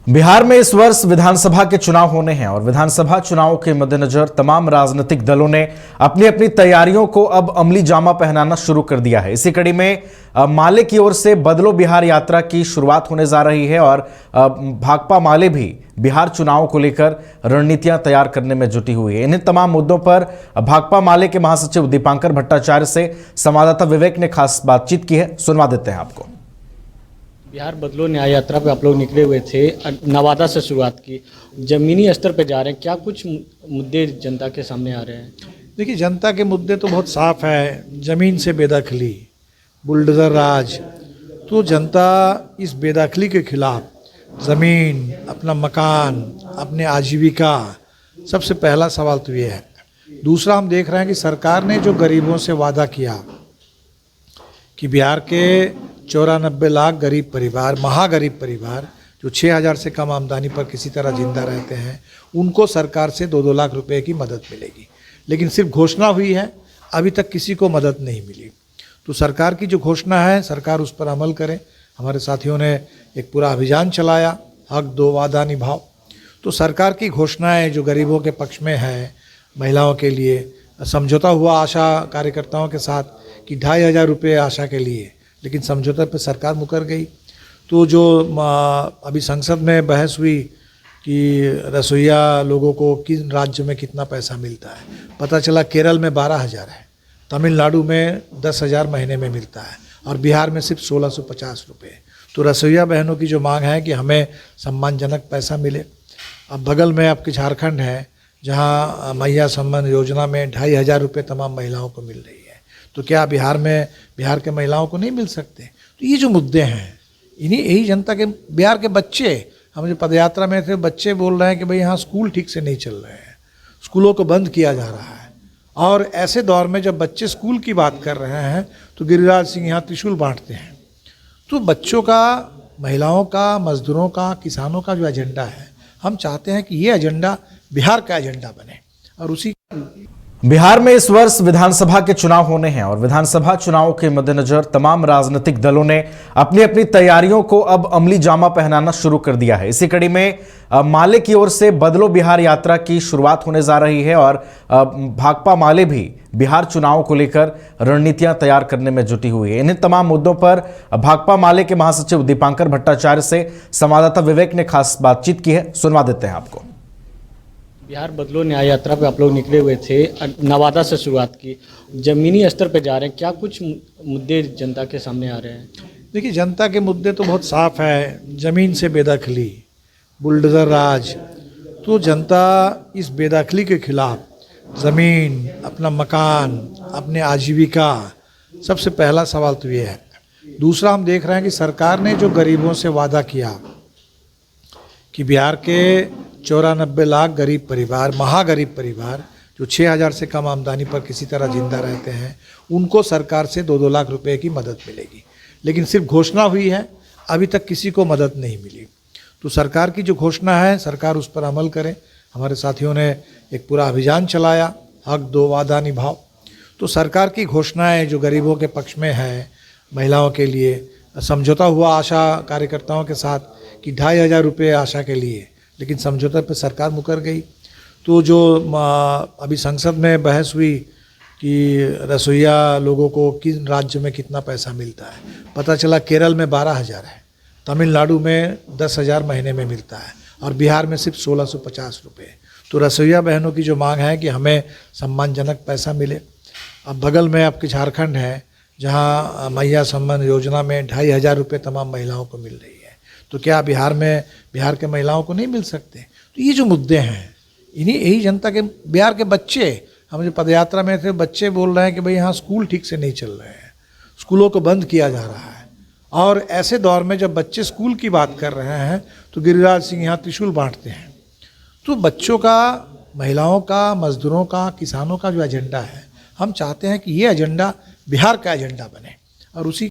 बिहार में इस वर्ष विधानसभा के चुनाव होने हैं और विधानसभा चुनाव के मद्देनजर तमाम राजनीतिक दलों ने अपनी अपनी तैयारियों को अब अमली जामा पहनाना शुरू कर दिया है। इसी कड़ी में माले की ओर से बदलो बिहार यात्रा की शुरुआत होने जा रही है और भाकपा माले भी बिहार चुनाव को लेकर रणनीतियां तैयार करने में जुटी हुई है। इन्हीं तमाम मुद्दों पर भाकपा माले के महासचिव दीपांकर भट्टाचार्य से संवाददाता विवेक ने खास बातचीत की है, सुनवा देते हैं आपको। बिहार बदलो न्याय यात्रा पे आप लोग निकले हुए थे, नवादा से शुरुआत की, जमीनी स्तर पे जा रहे हैं, क्या कुछ मुद्दे जनता के सामने आ रहे हैं? देखिए, जनता के मुद्दे तो बहुत साफ है। ज़मीन से बेदखली, बुलडोज़र राज। तो जनता इस बेदखली के खिलाफ ज़मीन, अपना मकान, अपने आजीविका, सबसे पहला सवाल तो ये है। दूसरा, हम देख रहे हैं कि सरकार ने जो गरीबों से वादा किया कि बिहार के 94 लाख गरीब परिवार, महागरीब परिवार जो 6,000 से कम आमदनी पर किसी तरह जिंदा रहते हैं, उनको सरकार से 2-2 लाख रुपए की मदद मिलेगी। लेकिन सिर्फ घोषणा हुई है, अभी तक किसी को मदद नहीं मिली। तो सरकार की जो घोषणा है, सरकार उस पर अमल करे। हमारे साथियों ने एक पूरा अभियान चलाया, हक दो वादा निभाओ। तो सरकार की घोषणाएँ जो गरीबों के पक्ष में है, महिलाओं के लिए समझौता हुआ आशा कार्यकर्ताओं के साथ कि 2,500 रुपये आशा के लिए, लेकिन समझौते पर सरकार मुकर गई। तो जो अभी संसद में बहस हुई कि रसोइया लोगों को किन राज्य में कितना पैसा मिलता है, पता चला केरल में 12,000 है, तमिलनाडु में 10,000 महीने में मिलता है और बिहार में सिर्फ 1,650 रुपये। तो रसोइया बहनों की जो मांग है कि हमें सम्मानजनक पैसा मिले। अब बगल में आपके झारखंड है, जहाँ मैया सम्मान योजना में 2,500 रुपये तमाम महिलाओं को मिल रही है। तो क्या बिहार के महिलाओं को नहीं मिल सकते? तो ये जो मुद्दे हैं, इन्हीं यही जनता के, बिहार के बच्चे, हम जो पदयात्रा में थे, बच्चे बोल रहे हैं कि भाई यहाँ स्कूल ठीक से नहीं चल रहे हैं, स्कूलों को बंद किया जा रहा है। और ऐसे दौर में जब बच्चे स्कूल की बात कर रहे हैं तो गिरिराज सिंह यहाँ त्रिशूल बांटते हैं। तो बच्चों का, महिलाओं का, मजदूरों का, किसानों का जो एजेंडा है, हम चाहते हैं कि ये एजेंडा बिहार का एजेंडा बने। और उसी बिहार में इस वर्ष विधानसभा के चुनाव होने हैं और विधानसभा चुनाव के मद्देनजर तमाम राजनीतिक दलों ने अपनी अपनी तैयारियों को अब अमली जामा पहनाना शुरू कर दिया है। इसी कड़ी में माले की ओर से बदलो बिहार यात्रा की शुरुआत होने जा रही है और भाकपा माले भी बिहार चुनाव को लेकर रणनीतियां तैयार करने में जुटी हुई है। इन्हीं तमाम मुद्दों पर भाकपा माले के महासचिव दीपांकर भट्टाचार्य से संवाददाता विवेक ने खास बातचीत की है, सुनवा देते हैं आपको। बिहार बदलो न्याय यात्रा पे आप लोग निकले हुए थे, नवादा से शुरुआत की, जमीनी स्तर पे जा रहे हैं, क्या कुछ मुद्दे जनता के सामने आ रहे हैं? देखिए, जनता के मुद्दे तो बहुत साफ है। ज़मीन से बेदखली, बुलडोज़र राज। तो जनता इस बेदखली के खिलाफ ज़मीन, अपना मकान, अपने आजीविका, सबसे पहला सवाल तो ये है। दूसरा, हम देख रहे हैं कि सरकार ने जो गरीबों से वादा किया कि बिहार के 94 लाख गरीब परिवार, महागरीब परिवार जो 6,000 से कम आमदनी पर किसी तरह जिंदा रहते हैं, उनको सरकार से 2-2 लाख रुपए की मदद मिलेगी। लेकिन सिर्फ घोषणा हुई है, अभी तक किसी को मदद नहीं मिली। तो सरकार की जो घोषणा है, सरकार उस पर अमल करे। हमारे साथियों ने एक पूरा अभियान चलाया, हक दो वादा निभाओ। तो सरकार की घोषणाएँ जो गरीबों के पक्ष में है, महिलाओं के लिए समझौता हुआ आशा कार्यकर्ताओं के साथ कि 2,500 रुपये आशा के लिए, लेकिन समझौते पर सरकार मुकर गई। तो जो अभी संसद में बहस हुई कि रसोइया लोगों को किन राज्य में कितना पैसा मिलता है, पता चला केरल में 12,000 है, तमिलनाडु में 10,000 महीने में मिलता है और बिहार में सिर्फ 1,650 रुपये। तो रसोइया बहनों की जो मांग है कि हमें सम्मानजनक पैसा मिले। अब बगल में आपके झारखंड है, जहाँ मैया सम्मान योजना में 2,500 रुपये तमाम महिलाओं को मिल रही है। तो क्या बिहार के महिलाओं को नहीं मिल सकते? तो ये जो मुद्दे हैं, इन्हीं यही जनता के, बिहार के बच्चे, हम जो पदयात्रा में थे, बच्चे बोल रहे हैं कि भाई यहाँ स्कूल ठीक से नहीं चल रहे हैं, स्कूलों को बंद किया जा रहा है। और ऐसे दौर में जब बच्चे स्कूल की बात कर रहे हैं तो गिरिराज सिंह यहाँ त्रिशूल बांटते हैं। तो बच्चों का, महिलाओं का, मजदूरों का, किसानों का जो एजेंडा है, हम चाहते हैं कि ये एजेंडा बिहार का एजेंडा बने। और उसी